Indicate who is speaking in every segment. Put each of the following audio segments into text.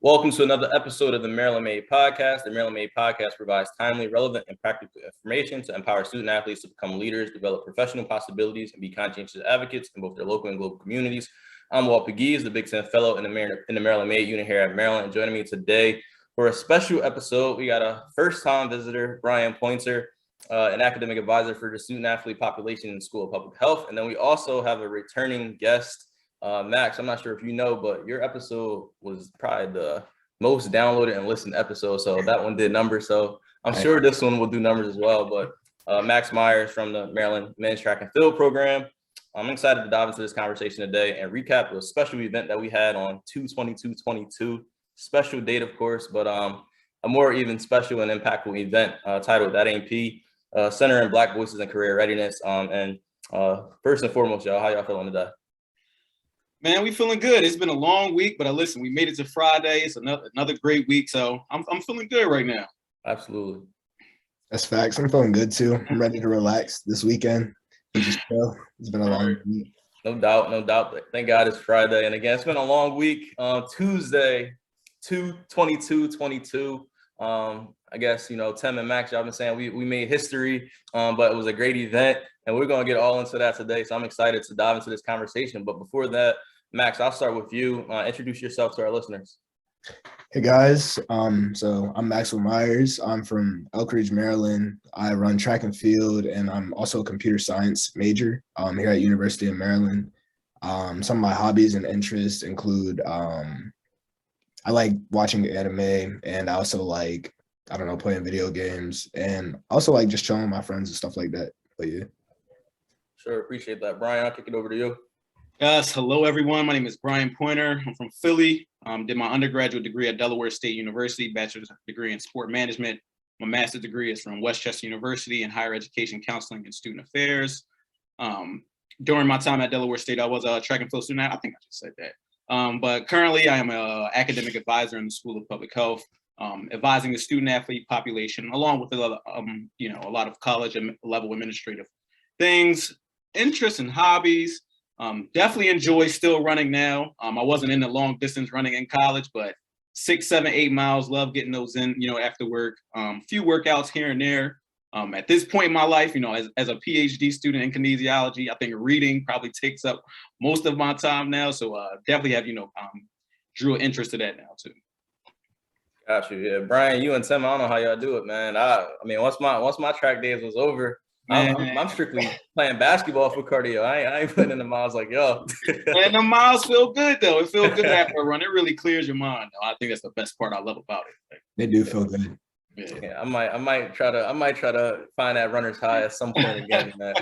Speaker 1: Welcome to another episode of the Maryland Made Podcast. The Maryland Made Podcast provides timely, relevant, and practical information to empower student athletes to become leaders, develop professional possibilities, and be conscientious advocates in both their local and global communities. I'm Walt, the Big Ten Fellow in the Maryland Made unit here at Maryland. And joining me today for a special episode, we got a first-time visitor, Bryan Pointer, an academic advisor for the student athlete population in the School of Public Health. And then we also have a returning guest, Max. I'm not sure if you know, but your episode was probably the most downloaded and listened episode. So that one did numbers. So I'm sure this one will do numbers as well. But Max Myers from the Maryland Men's Track and Field program. I'm excited to dive into this conversation today and recap a special event that we had on 2/22/22. Special date, of course, but a more even special and impactful event titled That Ain't P, centering Black voices and career readiness. And first and foremost, y'all, how y'all feeling today?
Speaker 2: Man, we feeling good. It's been a long week, but listen, we made it to Friday. It's another great week, so I'm feeling good right now.
Speaker 1: Absolutely.
Speaker 3: That's facts. I'm feeling good too. I'm ready to relax this weekend. Just chill. It's been a long week.
Speaker 1: No doubt. Thank God it's Friday. And again, it's been a long week. Tuesday, 2/22/22. I guess, Tim and Max, y'all been saying we made history, but it was a great event, and we're going to get all into that today. So I'm excited to dive into this conversation. But before that, Max, I'll start with you. Introduce yourself to our listeners.
Speaker 3: Hey guys, so I'm Maxwell Myers. I'm from Elkridge, Maryland. I run track and field, and I'm also a computer science major here at University of Maryland. Some of my hobbies and interests include I like watching anime, and I also like, playing video games, and also like just chilling with my friends and stuff like that. But yeah.
Speaker 1: Sure, appreciate that. Bryan, I'll kick it over to you.
Speaker 2: Yes, hello everyone. My name is Bryan Pointer. I'm from Philly. Did my undergraduate degree at Delaware State University, bachelor's degree in sport management. My master's degree is from Westchester University in higher education counseling and student affairs. During my time at Delaware State, I was a track and field student. I think I just said that. But currently, I am an academic advisor in the School of Public Health, advising the student athlete population, along with a lot of college level administrative things, interests and hobbies. Definitely enjoy still running now. I wasn't in the long distance running in college, but 6, 7, 8 miles, love getting those in, after work. Few workouts here and there. At this point in my life, as a PhD student in kinesiology, I think reading probably takes up most of my time now. So definitely have, drew an interest to that now too.
Speaker 1: Got you. Yeah, Bryan, you and Tim, I don't know how y'all do it, man. I mean, once my track days was over, I'm strictly playing basketball for cardio. I ain't putting in the miles like y'all.
Speaker 2: And the miles feel good though. It feels good after a run. It really clears your mind. I think that's the best part I love about it.
Speaker 3: They do feel good.
Speaker 1: Yeah, I might try to find that runner's high at some point again, man.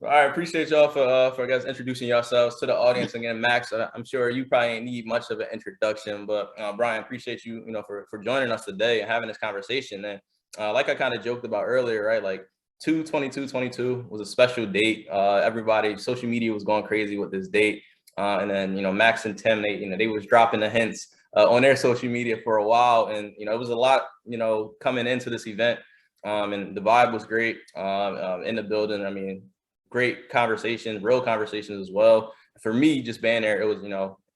Speaker 1: All right, appreciate y'all for guys introducing yourselves to the audience again. Max, I'm sure you probably ain't need much of an introduction, but Bryan, appreciate you, for joining us today and having this conversation. And like I kind of joked about earlier, right? Like 2/22/22 was a special date. Everybody, social media was going crazy with this date, and then Max and Tim, they was dropping the hints on their social media for a while, and it was a lot, coming into this event, and the vibe was great in the building. I mean, great conversations, real conversations as well. For me, just being there, it was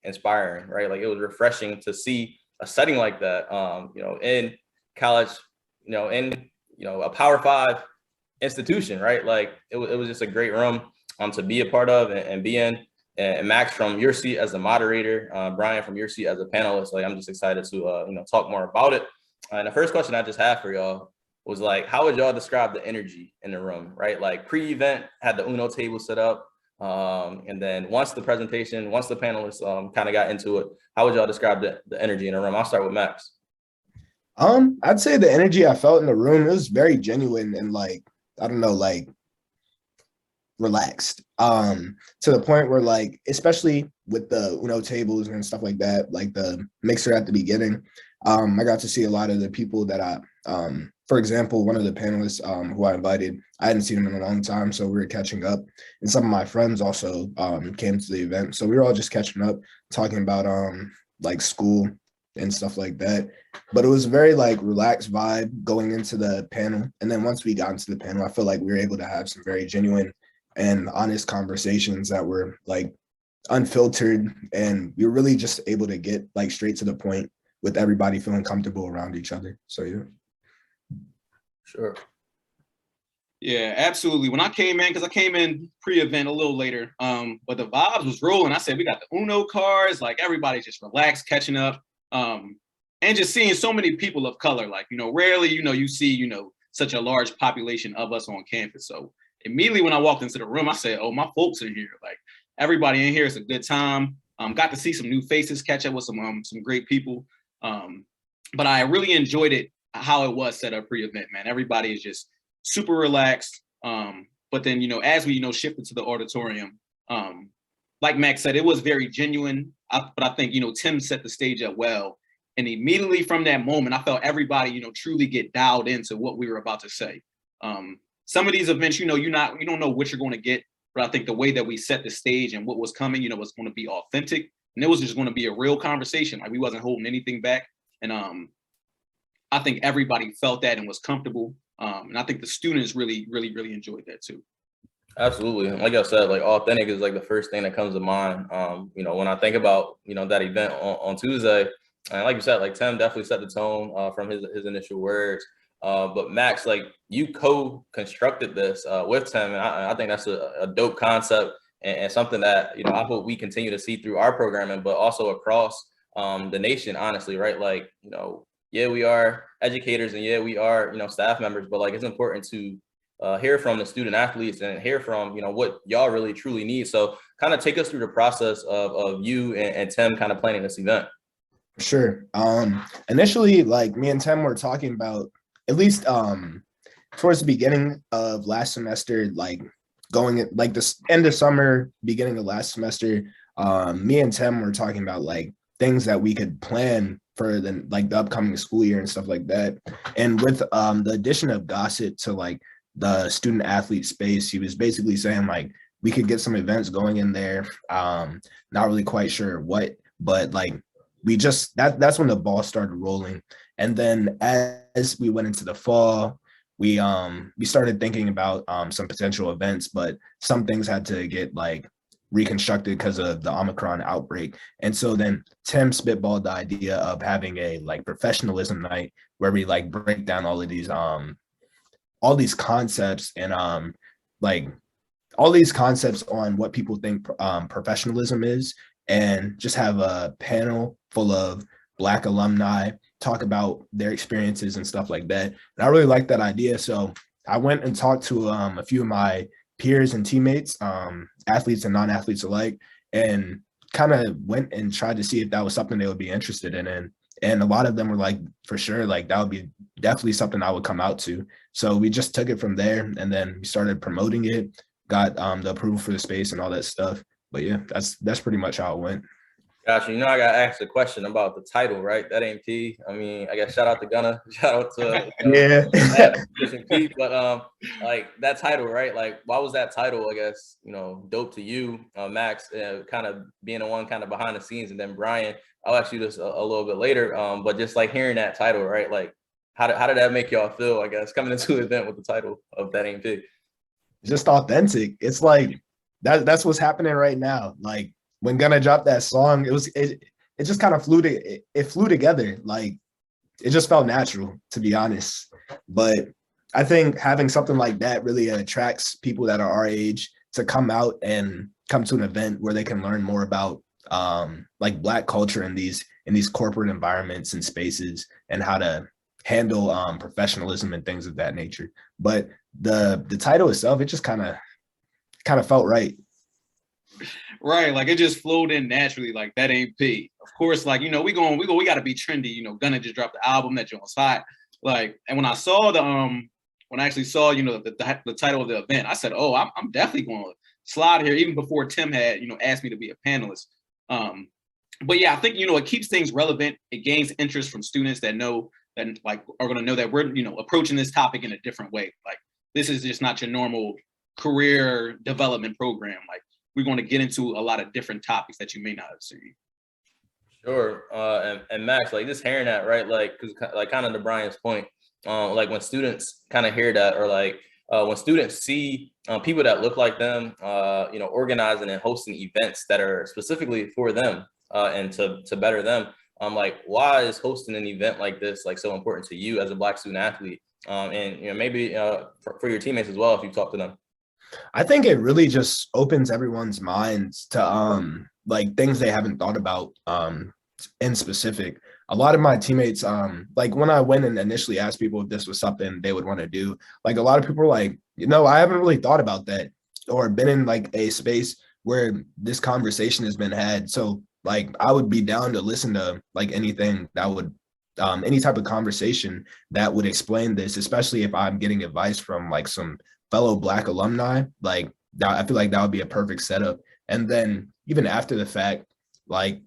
Speaker 1: inspiring, right? Like it was refreshing to see a setting like that, in college, in a Power 5 institution, right? Like it was just a great room to be a part of and be in. And Max, from your seat as a moderator, Bryan, from your seat as a panelist, like I'm just excited to talk more about it. And the first question I just had for y'all was like, how would y'all describe the energy in the room, right? Like pre-event, had the Uno table set up, and then once the panelists kind of got into it, how would y'all describe the energy in the room? I'll start with Max.
Speaker 3: I'd say the energy I felt in the room, it was very genuine and relaxed. To the point where especially with the Uno tables and stuff like that, like the mixer at the beginning, I got to see a lot of the people that for example, one of the panelists who I invited, I hadn't seen him in a long time, so we were catching up. And some of my friends also came to the event. So we were all just catching up, talking about school and stuff like that. But it was a very relaxed vibe going into the panel. And then once we got into the panel, I feel like we were able to have some very genuine and honest conversations that were unfiltered, and we were really just able to get like straight to the point with everybody feeling comfortable around each other. So yeah.
Speaker 1: Sure.
Speaker 2: Yeah, absolutely. When I came in, because I came in pre-event a little later, but the vibes was rolling. I said, we got the Uno cards, like everybody just relaxed, catching up, and just seeing so many people of color. Like, rarely, you see, such a large population of us on campus. So immediately when I walked into the room, I said, oh, my folks are here. Like, everybody in here is a good time. Got to see some new faces, catch up with some great people. But I really enjoyed it, how it was set up pre-event, man. Everybody is just super relaxed. But then, as we, shifted to the auditorium, like Max said, it was very genuine. But I think, Tim set the stage up well. And immediately from that moment, I felt everybody, truly get dialed into what we were about to say. Some of these events, you don't know what you're going to get. But I think the way that we set the stage and what was coming, was going to be authentic. And it was just going to be a real conversation. Like, we wasn't holding anything back. And I think everybody felt that and was comfortable. And I think the students really, really, really enjoyed that too.
Speaker 1: Absolutely. Like I said, like authentic is like the first thing that comes to mind. When I think about, that event on Tuesday, and like you said, like Tim definitely set the tone from his initial words. But Max, like you co-constructed this with Tim, and I think that's a dope concept and something that, I hope we continue to see through our programming, but also across the nation, honestly, right? Like, yeah, we are educators and yeah, we are, staff members, but like it's important to hear from the student athletes and hear from, what y'all really truly need. So kind of take us through the process of you and Tim kind of planning this event.
Speaker 3: Sure. Initially, like me and Tim were talking about, at least towards the beginning of last semester, like going at like this end of summer, beginning of last semester, me and Tim were talking about like things that we could plan for the upcoming school year and stuff like that. And with the addition of Gossett to like the student athlete space, he was basically saying like we could get some events going in there. Not really quite sure what, but like we just that's when the ball started rolling. And then as we went into the fall, we started thinking about some potential events, but some things had to get like reconstructed because of the Omicron outbreak. And so then Tim spitballed the idea of having a like professionalism night where we like break down all these concepts and like all these concepts on what people think professionalism is, and just have a panel full of Black alumni talk about their experiences and stuff like that. And I really like that idea. So I went and talked to a few of my peers and teammates, athletes and non-athletes alike, and kind of went and tried to see if that was something they would be interested in. And a lot of them were like, for sure, like that would be definitely something I would come out to. So we just took it from there, and then we started promoting it, got the approval for the space and all that stuff. But yeah, that's pretty much how it went.
Speaker 1: Gotcha. I got asked a question about the title, right? That ain't P. I mean, I guess shout out to Gunna, shout out to
Speaker 3: Yeah.
Speaker 1: but like that title, right? Like, why was that title, I guess, dope to you, Max, kind of being the one kind of behind the scenes, and then Bryan, I'll ask you this a little bit later, but just like hearing that title, right? Like, how did that make y'all feel, I guess, coming into an event with the title of That Ain't P?
Speaker 3: Just authentic. It's like that's what's happening right now. Like when Gunna dropped that song, it just kind of flew together. Like it just felt natural, to be honest. But I think having something like that really attracts people that are our age to come out and come to an event where they can learn more about like Black culture in these corporate environments and spaces, and how to handle professionalism and things of that nature. But the title itself, it just kind of felt right.
Speaker 2: Right, like it just flowed in naturally. Like That Ain't P. Of course, like we got to be trendy. Gunna just dropped the album that you're on side. Like, and when I saw when I actually saw the title of the event, I said, oh, I'm definitely going to slide here, even before Tim had asked me to be a panelist. But yeah, I think it keeps things relevant. It gains interest from students that know that like are going to know that we're approaching this topic in a different way. Like this is just not your normal career development program. Like we're going to get into a lot of different topics that you may not have seen.
Speaker 1: Sure. And Max, like just hearing that, right? Like, cause like kind of to Bryan's point, like when students kind of hear that, or like, when students see people that look like them, organizing and hosting events that are specifically for them and to better them, like, why is hosting an event like this like so important to you as a Black student athlete? And maybe for your teammates as well, if you talk to them.
Speaker 3: I think it really just opens everyone's minds to like things they haven't thought about in specific. A lot of my teammates, like when I went and initially asked people if this was something they would want to do, like a lot of people were like, I haven't really thought about that or been in like a space where this conversation has been had. So like I would be down to listen to like anything that would any type of conversation that would explain this, especially if I'm getting advice from like some fellow Black alumni. Like that, I feel like that would be a perfect setup. And then even after the fact, like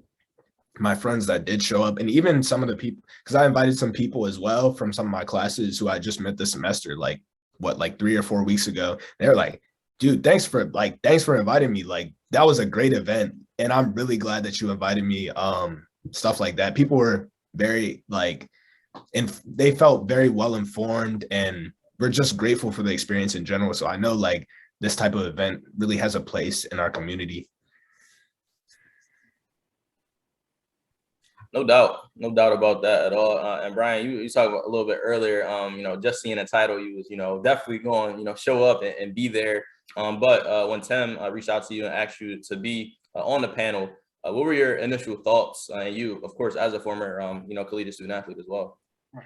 Speaker 3: my friends that did show up, and even some of the people, because I invited some people as well from some of my classes who I just met this semester, like 3 or 4 weeks ago. They're like, dude, thanks for inviting me. Like that was a great event. And I'm really glad that you invited me. Stuff like that. People were very and they felt very well informed, and we're just grateful for the experience in general. So I know like this type of event really has a place in our community.
Speaker 1: No doubt about that at all. And Bryan, you talked about a little bit earlier, just seeing a title, you was, definitely going, show up and be there. But when Tim reached out to you and asked you to be on the panel, what were your initial thoughts? And you, of course, as a former, collegiate student athlete as well.
Speaker 2: Right.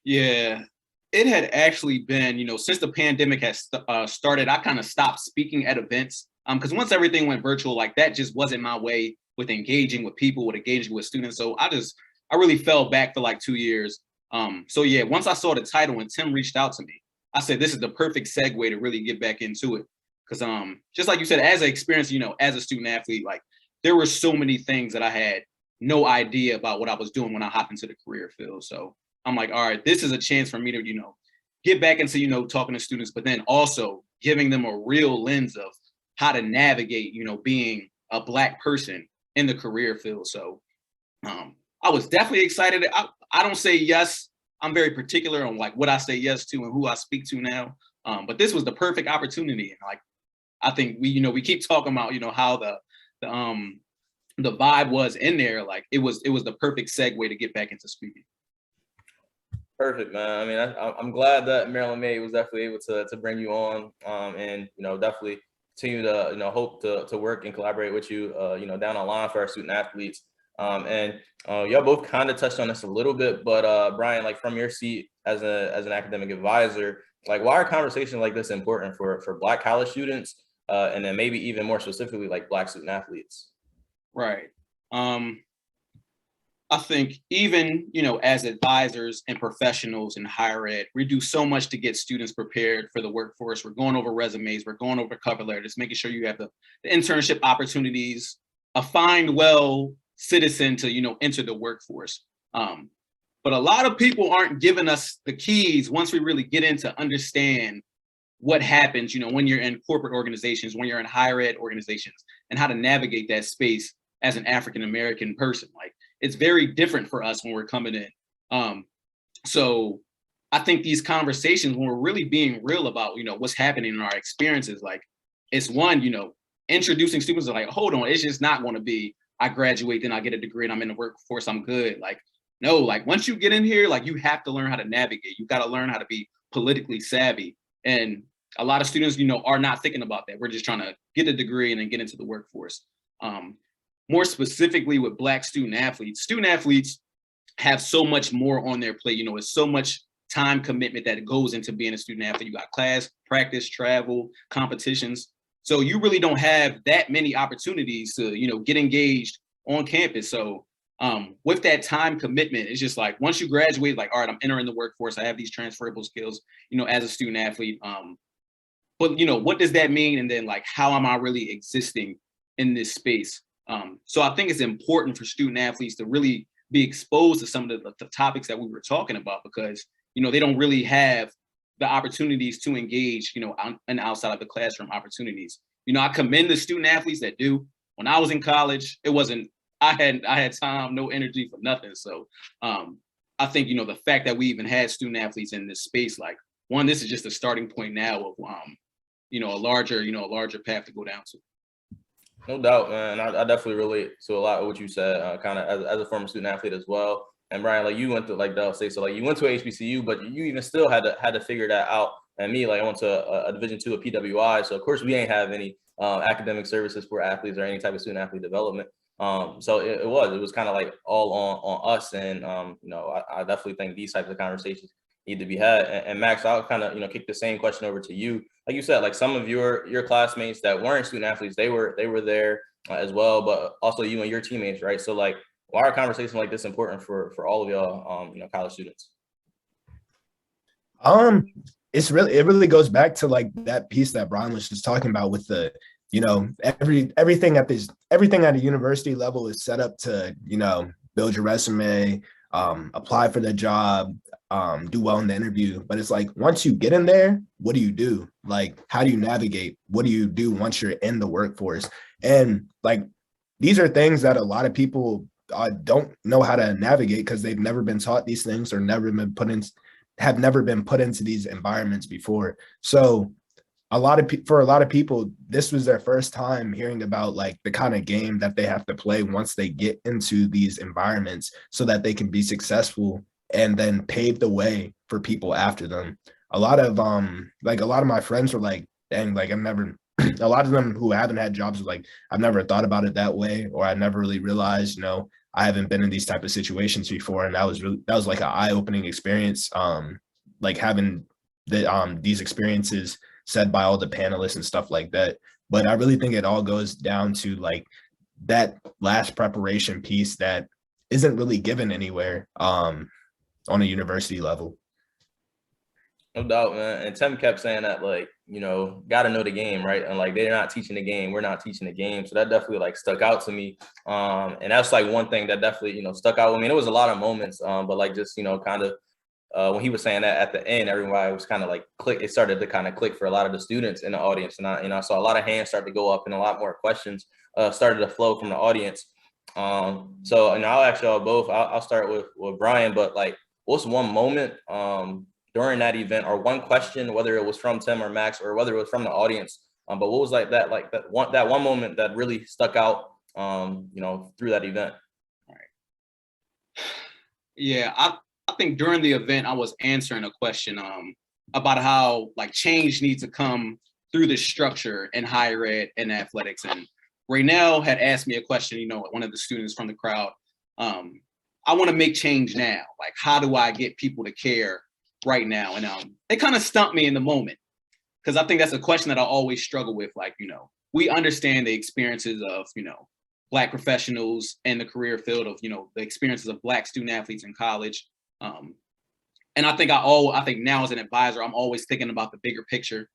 Speaker 2: Yeah, it had actually been, since the pandemic has started, I kind of stopped speaking at events because once everything went virtual, like that just wasn't my way with engaging with people, with engaging with students. So I really fell back for like 2 years. So yeah, once I saw the title and Tim reached out to me, I said, this is the perfect segue to really get back into it. Because just like you said, as an experience, as a student athlete, like there were so many things that I had no idea about what I was doing when I hopped into the career field. So I'm like, all right, this is a chance for me to, get back into, talking to students, but then also giving them a real lens of how to navigate, being a Black person in the career field. So I was definitely excited. I don't say yes. I'm very particular on like what I say yes to and who I speak to now. But this was the perfect opportunity. And like, I think we keep talking about, how the vibe was in there. Like it was the perfect segue to get back into speaking.
Speaker 1: Perfect, man. I mean, I'm glad that Maryland Made was definitely able to bring you on, and definitely continue to hope to work and collaborate with you, down the line for our student athletes. And y'all both kind of touched on this a little bit, but Bryan, like from your seat as an academic advisor, like why are conversations like this important for Black college students, and then maybe even more specifically like Black student athletes?
Speaker 2: Right. I think even, as advisors and professionals in higher ed, we do so much to get students prepared for the workforce. We're going over resumes, we're going over cover letters, making sure you have the internship opportunities, a find well citizen to, enter the workforce. But a lot of people aren't giving us the keys once we really get into understand what happens, when you're in corporate organizations, when you're in higher ed organizations, and how to navigate that space as an African-American person. Like, it's very different for us when we're coming in. So I think these conversations, when we're really being real about, what's happening in our experiences, like it's one, introducing students to like, hold on, it's just not going to be, I graduate, then I get a degree and I'm in the workforce, I'm good. Like, no, like once you get in here, like you have to learn how to navigate. You got to learn how to be politically savvy. And a lot of students, are not thinking about that. We're just trying to get a degree and then get into the workforce. More specifically with Black student athletes have so much more on their plate. It's so much time commitment that goes into being a student athlete. You got class, practice, travel, competitions. So you really don't have that many opportunities to, get engaged on campus. So with that time commitment, it's just like, once you graduate, like, all right, I'm entering the workforce. I have these transferable skills, as a student athlete. But, what does that mean? And then like, how am I really existing in this space? So I think it's important for student athletes to really be exposed to some of the topics that we were talking about, because, they don't really have the opportunities to engage, and outside of the classroom opportunities. I commend the student athletes that do. When I was in college, I had time, no energy for nothing. So I think, the fact that we even had student athletes in this space, like one, this is just a starting point now of a larger path to go down to.
Speaker 1: No doubt, man. I definitely relate to a lot of what you said, kind of as a former student athlete as well. And Bryan, like you went to, like Dell say, so like you went to HBCU, but you even still had to figure that out. And me, like I went to a Division II, a PWI. So of course we ain't have any academic services for athletes or any type of student athlete development. So it was kind of like all on us. And I definitely think these types of conversations need to be had. And Max, I'll kind of kick the same question over to you. Like you said, like some of your classmates that weren't student athletes, they were there as well, but also you and your teammates, right? So like, why are conversations like this important for all of y'all, college students?
Speaker 3: It really goes back to like that piece that Bryan was just talking about with the, everything at a university level is set up to, build your resume, apply for the job, do well in the interview. But it's like, once you get in there, what do you do? Like, how do you navigate? What do you do once you're in the workforce? And like, these are things that a lot of people don't know how to navigate because they've never been taught these things or have never been put into these environments before. So for a lot of people, this was their first time hearing about like the kind of game that they have to play once they get into these environments so that they can be successful and then pave the way for people after them. A lot of my friends were like, dang, like a lot of them who haven't had jobs were like, I've never thought about it that way, or I never really realized, I haven't been in these type of situations before. And that was like an eye-opening experience. Like having these experiences said by all the panelists and stuff like that. But I really think it all goes down to like that last preparation piece that isn't really given anywhere on a university level.
Speaker 1: No doubt, man. And Tim kept saying that, like, got to know the game, right? And like, they're not teaching the game. We're not teaching the game. So that definitely like stuck out to me. And that's like one thing that definitely, stuck out. I mean, it was a lot of moments, but like just, kind of when he was saying that at the end, everybody was kind of like click. It started to kind of click for a lot of the students in the audience. And I saw a lot of hands start to go up and a lot more questions started to flow from the audience. So, and I'll ask y'all both. I'll start with Bryan, but like, what's one moment during that event, or one question, whether it was from Tim or Max, or whether it was from the audience, but what was that one moment that really stuck out, through that event?
Speaker 2: All right. Yeah, I think during the event, I was answering a question about how like change needs to come through the structure in higher ed and athletics. And Raynell had asked me a question, one of the students from the crowd. I want to make change now. Like, how do I get people to care right now? And it kind of stumped me in the moment, because I think that's a question that I always struggle with. Like, we understand the experiences of, Black professionals in the career field, of, the experiences of Black student athletes in college. And I think now as an advisor, I'm always thinking about the bigger picture.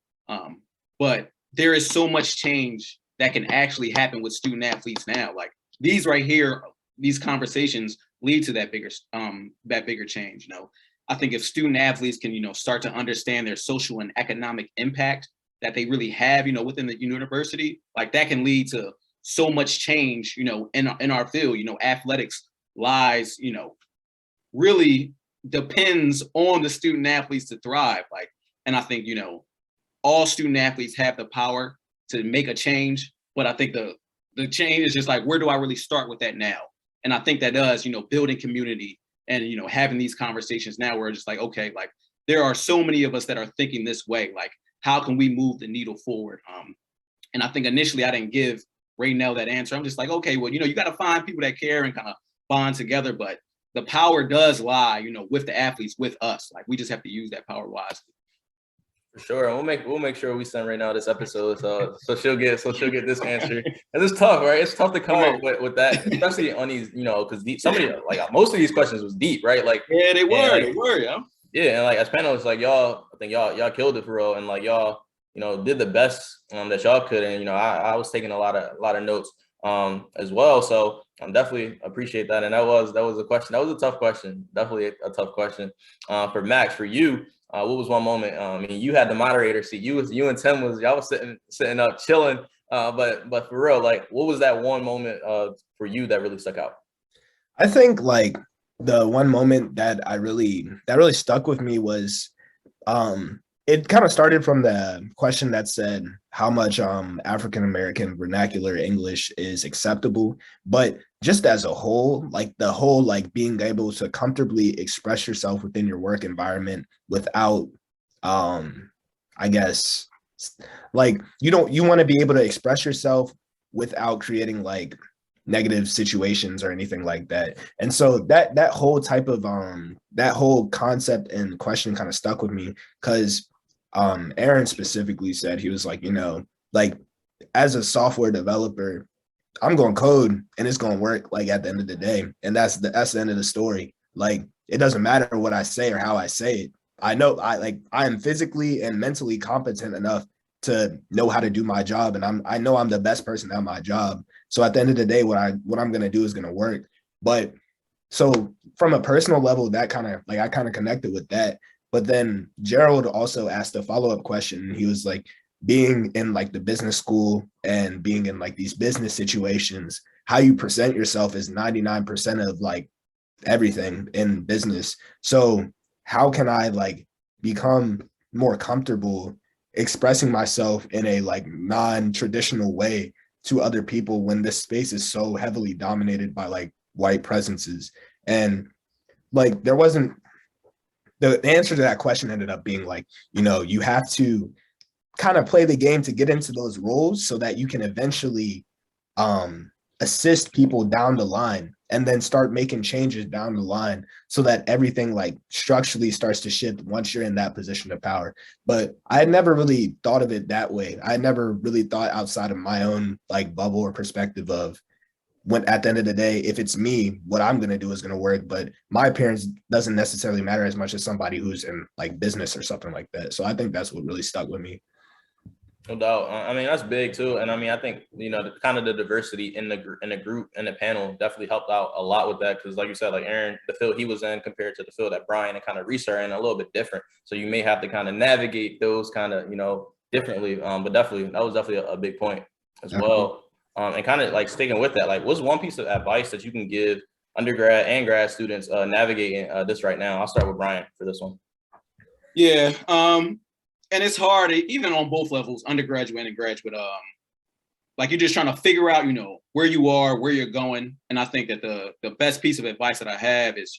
Speaker 2: But there is so much change that can actually happen with student athletes now. Like these right here, these conversations lead to that bigger change. I think if student athletes can, start to understand their social and economic impact that they really have, within the university, like that can lead to so much change, in our field. Athletics lies, really depends on the student athletes to thrive. Like, and I think, all student athletes have the power to make a change, but I think the change is just like, where do I really start with that now? And I think that does, building community and, having these conversations now where it's just like, okay, like there are so many of us that are thinking this way, like, how can we move the needle forward? And I think initially I didn't give Raynell that answer. I'm just like, okay, well, you got to find people that care and kind of bond together, but the power does lie, with the athletes, with us. Like, we just have to use that power wisely.
Speaker 1: For sure, we'll make sure we send Raynell this episode, so she'll get this answer. And it's tough, right? It's tough to come up with that, especially on these, because somebody like most of these questions was deep, right? Like,
Speaker 2: yeah, they were, yeah.
Speaker 1: Yeah, and like as panelists, like I think y'all killed it for real, and like y'all, did the best that y'all could, and I was taking a lot of notes as well. So I definitely appreciate that. And that was a question. That was a tough question. Definitely a tough question. For Max, for you, what was one moment? I mean, you had the moderator seat. You and Tim y'all was sitting up chilling. But for real, like, what was that one moment for you that really stuck out?
Speaker 3: I think the one moment that really stuck with me was it kind of started from the question that said how much African American vernacular English is acceptable, but just as a whole, like the whole like being able to comfortably express yourself within your work environment without I guess like you want to be able to express yourself without creating like negative situations or anything like that. And so that whole type of that whole concept and question kind of stuck with me because Aaron specifically said he was like, like as a software developer, I'm going to code and it's going to work like at the end of the day. And that's the end of the story. Like it doesn't matter what I say or how I say it. I know I am physically and mentally competent enough to know how to do my job. And I know I'm the best person at my job. So at the end of the day, what I'm going to do is going to work. But so from a personal level, that kind of like I kind of connected with that. But then Gerald also asked a follow-up question. He was like, being in like the business school and being in like these business situations, how you present yourself is 99% of like everything in business. So how can I like become more comfortable expressing myself in a like non-traditional way to other people when this space is so heavily dominated by like white presences? And like there wasn't the answer to that question ended up being like, you have to kind of play the game to get into those roles so that you can eventually assist people down the line and then start making changes down the line so that everything like structurally starts to shift once you're in that position of power. But I had never really thought of it that way. I never really thought outside of my own like bubble or perspective of when at the end of the day, if it's me, what I'm going to do is going to work. But my appearance doesn't necessarily matter as much as somebody who's in like business or something like that. So I think that's what really stuck with me.
Speaker 1: No doubt. I mean, that's big too. And I mean, I think, kind of the diversity in the group and the panel definitely helped out a lot with that. Cause like you said, like Aaron, the field he was in compared to the field that Bryan and kind of Reese are in a little bit different. So you may have to kind of navigate those kind of, differently. But definitely, that was definitely a big point as well. And kind of like sticking with that, like what's one piece of advice that you can give undergrad and grad students navigating this right now? I'll start with Bryan for this one.
Speaker 2: Yeah. And it's hard, even on both levels, undergraduate and graduate. Like you're just trying to figure out, where you are, where you're going. And I think that the best piece of advice that I have is,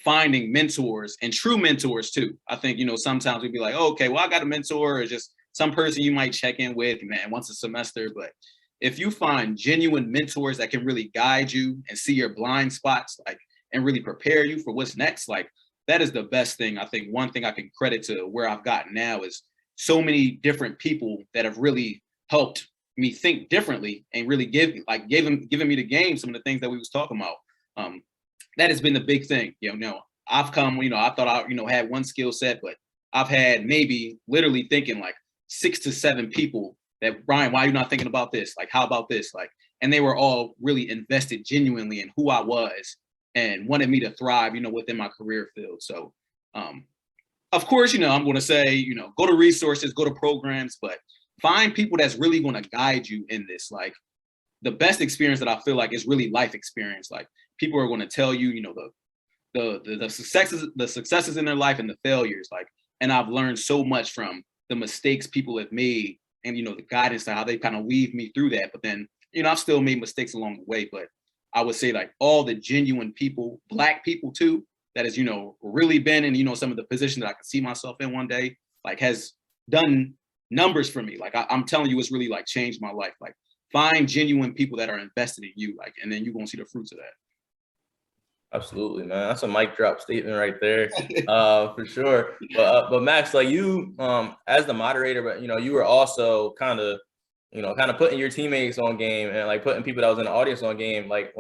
Speaker 2: finding mentors and true mentors too. I think, sometimes we'd be like, oh, okay, well, I got a mentor or just some person you might check in with, man, once a semester. But if you find genuine mentors that can really guide you and see your blind spots, like, and really prepare you for what's next, like, that is the best thing. I think one thing I can credit to where I've gotten now is so many different people that have really helped me think differently and really giving me the game, some of the things that we was talking about. That has been the big thing. I've come, I thought I, had one skill set, but I've had maybe literally thinking like 6 to 7 people that, Bryan, why are you not thinking about this? Like, how about this? Like, and they were all really invested genuinely in who I was and wanted me to thrive, within my career field. So, of course, I'm going to say, go to resources, go to programs, but find people that's really going to guide you in this. Like the best experience that I feel like is really life experience. Like people are going to tell you, the successes in their life and the failures. Like, and I've learned so much from the mistakes people have made and, the guidance to how they kind of weave me through that. But then, I've still made mistakes along the way, but I would say like all the genuine people, Black people too, that has, really been in, some of the positions that I could see myself in one day, like has done numbers for me. Like I'm telling you, it's really like changed my life. Like find genuine people that are invested in you, like, and then you're going to see the fruits of that.
Speaker 1: Absolutely, man. That's a mic drop statement right there, for sure. But Max, like you, as the moderator, but you were also kind of putting your teammates on game and like putting people that was in the audience on game, like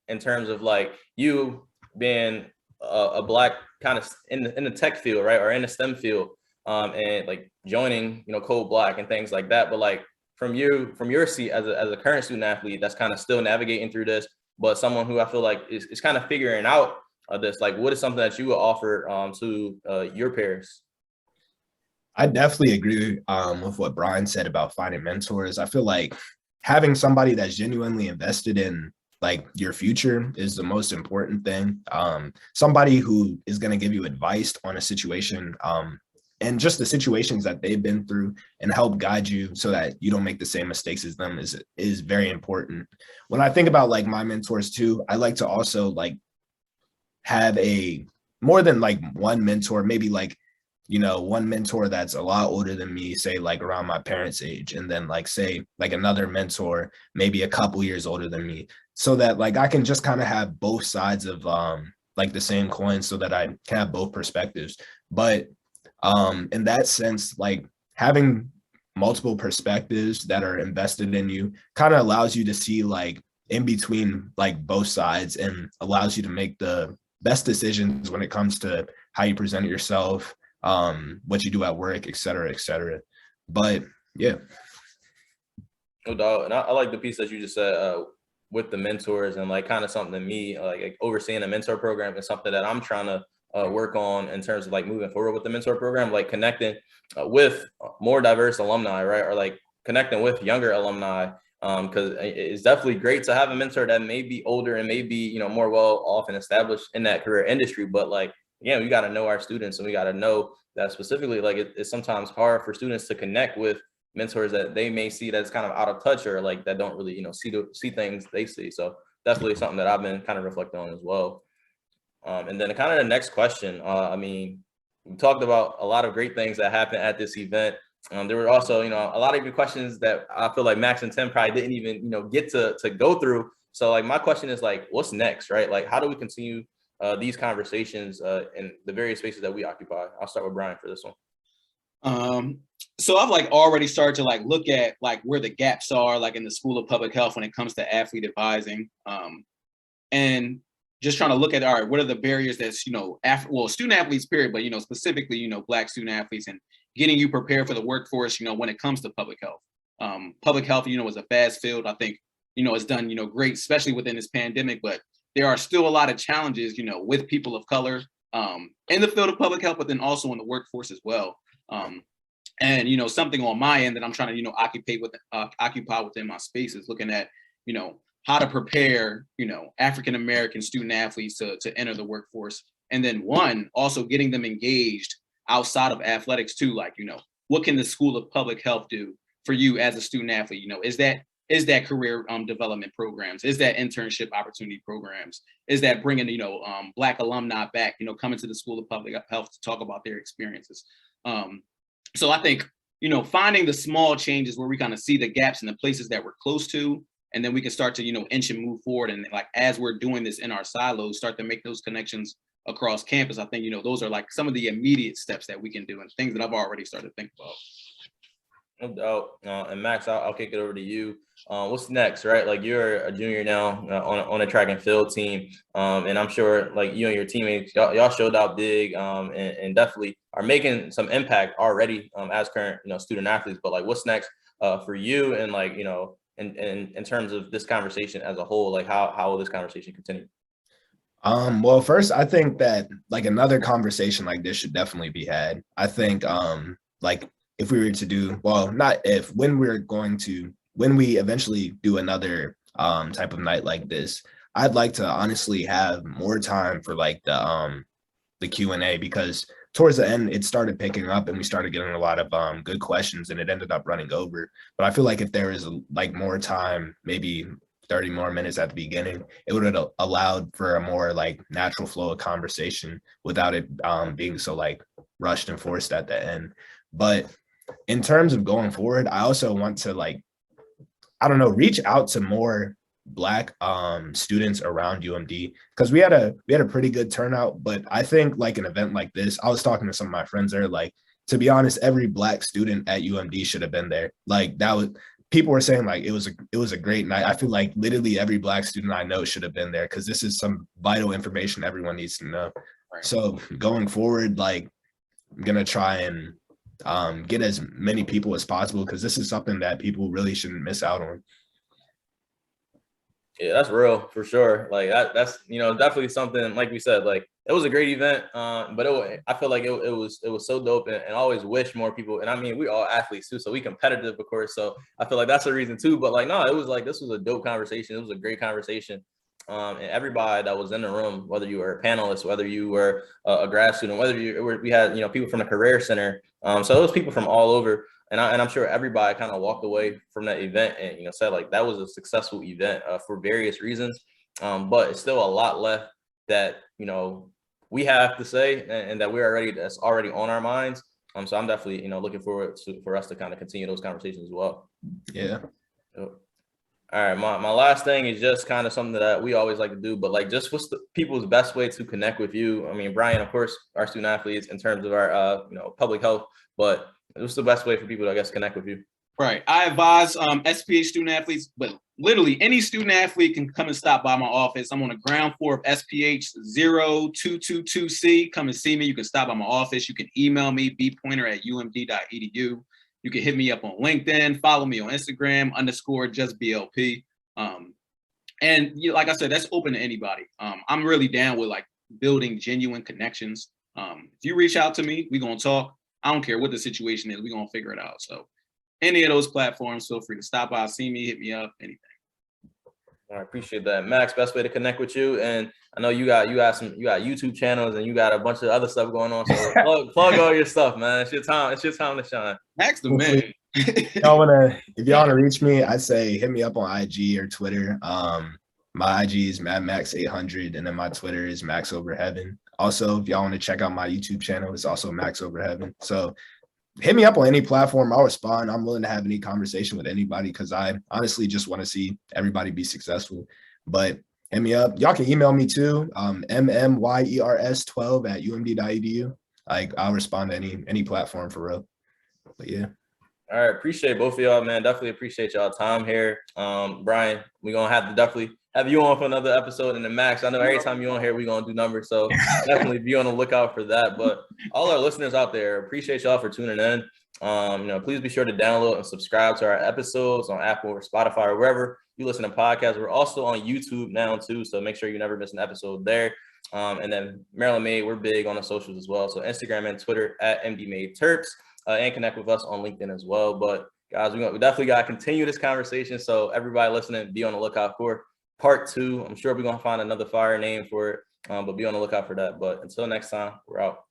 Speaker 1: in terms of like you being a Black kind of in the tech field, right, or in the STEM field, and like joining, Code Black and things like that. But like from your seat as a current student athlete that's kind of still navigating through this, but someone who I feel like is kind of figuring out this, like what is something that you would offer to your peers?
Speaker 3: I definitely agree with what Bryan said about finding mentors. I feel like having somebody that's genuinely invested in like your future is the most important thing. Somebody who is going to give you advice on a situation and just the situations that they've been through and help guide you so that you don't make the same mistakes as them is very important. When I think about like my mentors too, I like to also like have a more than like one mentor, maybe like, you know, one mentor that's a lot older than me, say like around my parents' age, and then like say like another mentor, maybe a couple years older than me, so that like I can just kind of have both sides of like the same coin so that I can have both perspectives. But in that sense, like having multiple perspectives that are invested in you kind of allows you to see like in between like both sides and allows you to make the best decisions when it comes to how you present yourself, what you do at work, et cetera, et cetera. But yeah.
Speaker 1: No doubt. And I like the piece that you just said with the mentors, and like kind of something to me, like overseeing a mentor program is something that I'm trying to work on in terms of like moving forward with the mentor program, like connecting with more diverse alumni, right? Or like connecting with younger alumni. Because it's definitely great to have a mentor that may be older and may be, you know, more well off and established in that career industry. But like, yeah, we got to know our students, and we got to know that specifically, like it's sometimes hard for students to connect with mentors that they may see that's kind of out of touch, or like that don't really, you know, see things they see. So definitely something that I've been kind of reflecting on as well. And then kind of the next question, I mean, we talked about a lot of great things that happened at this event. There were also, you know, a lot of your questions that I feel like Max and Tim probably didn't even, you know, get to go through. So like my question is like, what's next, right? Like, how do we continue these conversations in the various spaces that we occupy? I'll start with Bryan for this one.
Speaker 2: So I've like already started to like look at like where the gaps are like in the School of Public Health when it comes to athlete advising, and just trying to look at, all right, what are the barriers that's, you know, student athletes period, but, you know, specifically, you know, Black student athletes, and getting you prepared for the workforce, you know, when it comes to public health. Public health, you know, is a vast field. I think, you know, it's done, you know, great, especially within this pandemic, but there are still a lot of challenges, you know, with people of color in the field of public health, but then also in the workforce as well. And, you know, something on my end that I'm trying to, you know, occupy within my space is looking at, you know, how to prepare, you know, African-American student athletes to enter the workforce. And then also getting them engaged outside of athletics too. Like, you know, what can the School of Public Health do for you as a student athlete? You know, is that career development programs? Is that internship opportunity programs? Is that bringing, you know, Black alumni back, you know, coming to the School of Public Health to talk about their experiences? So I think, you know, finding the small changes where we kind of see the gaps in the places that we're close to, and then we can start to, you know, inch and move forward. And like, as we're doing this in our silos, start to make those connections across campus. I think, you know, those are like some of the immediate steps that we can do and things that I've already started to think about.
Speaker 1: No doubt. And Max, I'll kick it over to you. What's next, right? Like you're a junior now on a track and field team. And I'm sure like you and your teammates, y'all showed out big and definitely are making some impact already as current, you know, student athletes. But like, what's next for you? And like, you know, in terms of this conversation as a whole, like how will this conversation continue?
Speaker 3: Well, first, I think that like another conversation like this should definitely be had. I think like if we were to do, well, not if, when we eventually do another type of night like this, I'd like to honestly have more time for like the Q&A, because towards the end it started picking up and we started getting a lot of good questions and it ended up running over. But I feel like if there is like more time, maybe 30 more minutes at the beginning, it would have allowed for a more like natural flow of conversation without it being so like rushed and forced at the end. But in terms of going forward, I also want to like, I don't know, reach out to more Black students around UMD, because we had a pretty good turnout. But I think like an event like this, I was talking to some of my friends there, like, to be honest, every Black student at UMD should have been there. Like that was, people were saying like it was a great night. I feel like literally every Black student I know should have been there, because this is some vital information everyone needs to know. Right. So going forward, like I'm gonna try and get as many people as possible, because this is something that people really shouldn't miss out on.
Speaker 1: Yeah, that's real for sure. Like that's, you know, definitely something, like we said, like it was a great event, but I feel like it was so dope, and I always wish more people, and I mean, we all athletes too, so we competitive, of course, so I feel like that's a reason too. But like, no, it was like, this was a dope conversation. It was a great conversation. and everybody that was in the room, whether you were a panelist, whether you were a grad student, whether we had, people from the Career Center. So it was people from all over. And I'm sure everybody kind of walked away from that event and, said like that was a successful event for various reasons. But it's still a lot left that, we have to say and that that's already on our minds. So I'm definitely, looking forward for us to kind of continue those conversations as well.
Speaker 3: Yeah.
Speaker 1: All right. My last thing is just kind of something that we always like to do, but like just what's the people's best way to connect with you? I mean, Bryan, of course, our student athletes in terms of our, public health, but what's the best way for people to, I guess, connect with you?
Speaker 2: Right. I advise SPH student athletes, but literally any student athlete can come and stop by my office. I'm on the ground floor of SPH 0222C. Come and see me. You can stop by my office. You can email me, bpointer@umd.edu. You can hit me up on LinkedIn, follow me on Instagram, _justBLP. And like I said, that's open to anybody. I'm really down with like building genuine connections. If you reach out to me, we're going to talk. I don't care what the situation is. We're going to figure it out. So any of those platforms, feel free to stop by, see me, hit me up, anything.
Speaker 1: I appreciate that. Max, best way to connect with you. And I know you got YouTube channels and you got a bunch of other stuff going on. So plug all your stuff, man. It's your time. It's your time to shine.
Speaker 2: Max the man.
Speaker 3: If y'all wanna reach me, I'd say hit me up on IG or Twitter. My IG is MadMax800 and then my Twitter is Max Over Heaven. Also, if y'all want to check out my YouTube channel, it's also Max Over Heaven. So hit me up on any platform. I'll respond. I'm willing to have any conversation with anybody because I honestly just want to see everybody be successful. But hit me up. Y'all can email me too. MMYERS12@umd.edu. Like I'll respond to any platform for real. But yeah.
Speaker 1: All right. Appreciate both of y'all, man. Definitely appreciate y'all time here. Bryan, we're going to have to definitely have you on for another episode. And then Max, I know every time you're on here, we're going to do numbers. So definitely be on the lookout for that. But all our listeners out there, appreciate y'all for tuning in. Please be sure to download and subscribe to our episodes on Apple or Spotify or wherever you listen to podcasts. We're also on YouTube now too. So make sure you never miss an episode there. And then Maryland Made, we're big on the socials as well. So Instagram and Twitter @MDMadeTerps. And connect with us on LinkedIn as well. But guys, we definitely got to continue this conversation. So everybody listening, be on the lookout for part 2. I'm sure we're going to find another fire name for it, but be on the lookout for that. But until next time, we're out.